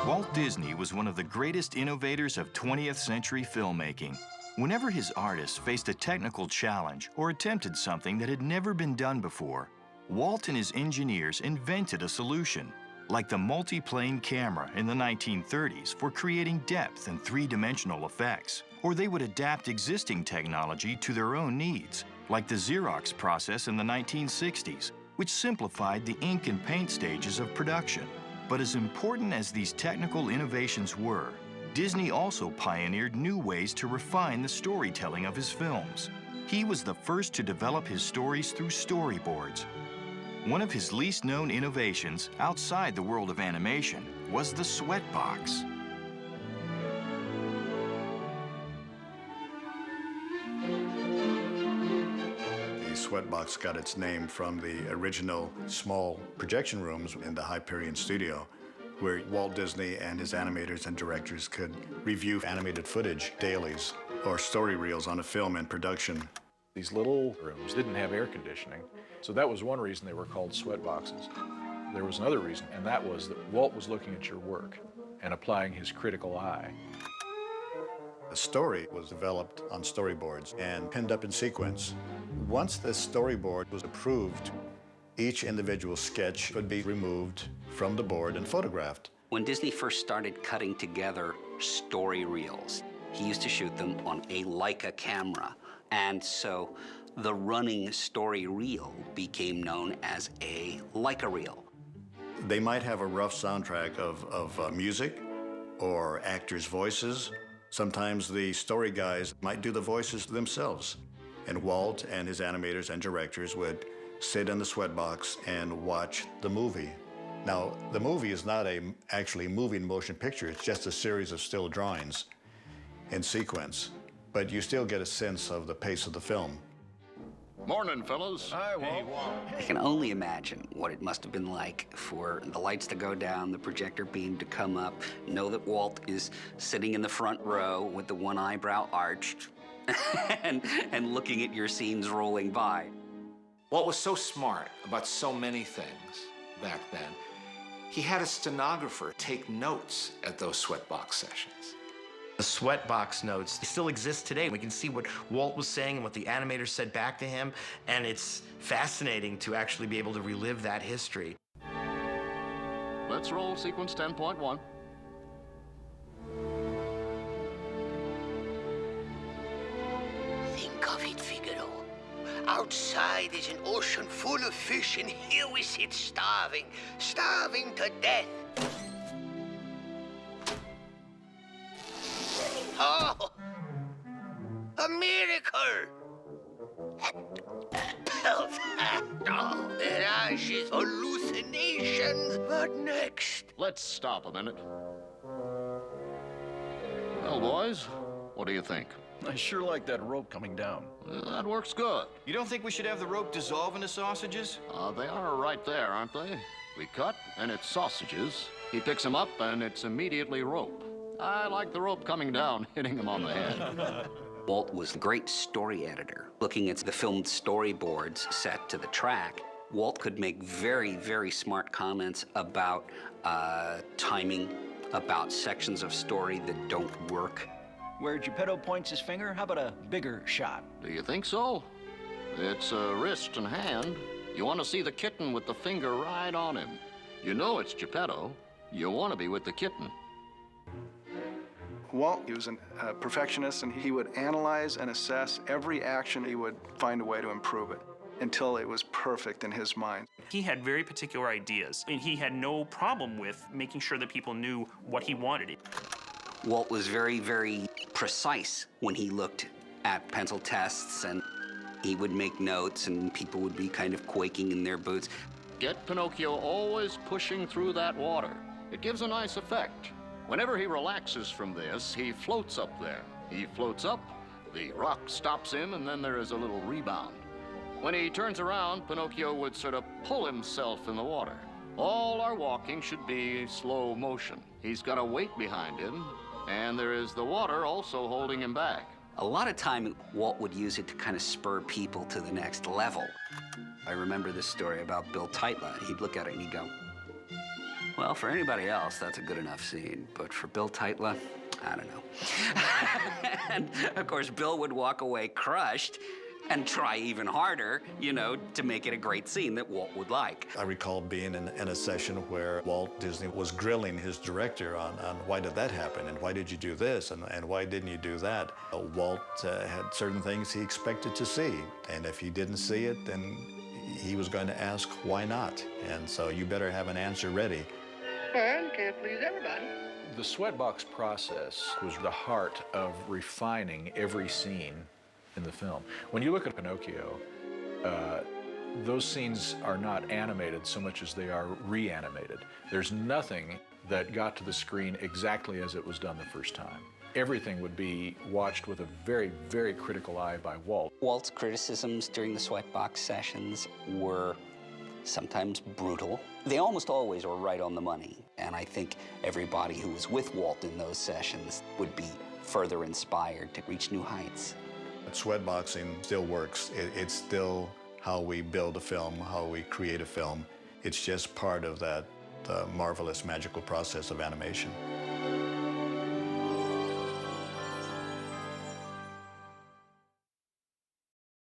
Walt Disney was one of the greatest innovators of 20th century filmmaking. Whenever his artists faced a technical challenge or attempted something that had never been done before, Walt and his engineers invented a solution, like the multi-plane camera in the 1930s for creating depth and three-dimensional effects. Or they would adapt existing technology to their own needs, like the Xerox process in the 1960s, which simplified the ink and paint stages of production. But as important as these technical innovations were, Disney also pioneered new ways to refine the storytelling of his films. He was the first to develop his stories through storyboards. One of his least known innovations outside the world of animation was the sweatbox. The sweatbox got its name from the original small projection rooms in the Hyperion studio, where Walt Disney and his animators and directors could review animated footage, dailies, or story reels on a film in production. These little rooms didn't have air conditioning, so that was one reason they were called sweat boxes. There was another reason, and that was that Walt was looking at your work and applying his critical eye. The story was developed on storyboards and pinned up in sequence. Once the storyboard was approved, each individual sketch could be removed from the board and photographed. When Disney first started cutting together story reels, he used to shoot them on a Leica camera. And so the running story reel became known as a Leica reel. They might have a rough soundtrack of music or actors' voices. Sometimes the story guys might do the voices themselves. And Walt and his animators and directors would sit in the sweatbox and watch the movie. Now, the movie is not actually moving motion picture. It's just a series of still drawings in sequence. But you still get a sense of the pace of the film. Morning, fellas. Hi, Walt. I can only imagine what it must have been like for the lights to go down, the projector beam to come up, know that Walt is sitting in the front row with the one eyebrow arched and looking at your scenes rolling by. Walt was so smart about so many things back then. He had a stenographer take notes at those sweatbox sessions. The sweatbox notes still exist today. We can see what Walt was saying and what the animators said back to him, and it's fascinating to actually be able to relive that history. Let's roll sequence 10.1. Think of it, Figaro. Outside is an ocean full of fish, and here we sit starving to death. Oh, a miracle! Oh, mirages, hallucinations. What next? Let's stop a minute. Well, boys, what do you think? I sure like that rope coming down. That works good. You don't think we should have the rope dissolve into sausages? They are right there, aren't they? We cut, and it's sausages. He picks them up, and it's immediately rope. I like the rope coming down, hitting him on the head. Walt was a great story editor. Looking at the filmed storyboards set to the track, Walt could make very, very smart comments about timing, about sections of story that don't work. Where Geppetto points his finger, how about a bigger shot? Do you think so? It's wrist and hand. You want to see the kitten with the finger right on him. You know it's Geppetto. You want to be with the kitten. Walt, he was a perfectionist, and he would analyze and assess every action. He would find a way to improve it until it was perfect in his mind. He had very particular ideas, and he had no problem with making sure that people knew what he wanted. Walt was very, very precise when he looked at pencil tests, and he would make notes, and people would be kind of quaking in their boots. Get Pinocchio always pushing through that water. It gives a nice effect. Whenever he relaxes from this, he floats up there. He floats up, the rock stops him, and then there is a little rebound. When he turns around, Pinocchio would sort of pull himself in the water. All our walking should be slow motion. He's got a weight behind him, and there is the water also holding him back. A lot of time, Walt would use it to kind of spur people to the next level. I remember this story about Bill Teitla. He'd look at it and he'd go, Well, for anybody else, that's a good enough scene. But for Bill Teitla, I don't know. And, of course, Bill would walk away crushed and try even harder, you know, to make it a great scene that Walt would like. I recall being in a session where Walt Disney was grilling his director on why did that happen, and why did you do this, and why didn't you do that. Walt had certain things he expected to see, and if he didn't see it, then he was going to ask why not. And so you better have an answer ready. Well, you can't please everybody. The sweatbox process was the heart of refining every scene in the film. When you look at Pinocchio, those scenes are not animated so much as they are reanimated. There's nothing that got to the screen exactly as it was done the first time. Everything would be watched with a very, very critical eye by Walt. Walt's criticisms during the sweatbox sessions were sometimes brutal. They almost always were right on the money. And I think everybody who was with Walt in those sessions would be further inspired to reach new heights. Sweatboxing still works. It's still how we build a film, how we create a film. It's just part of that marvelous, magical process of animation.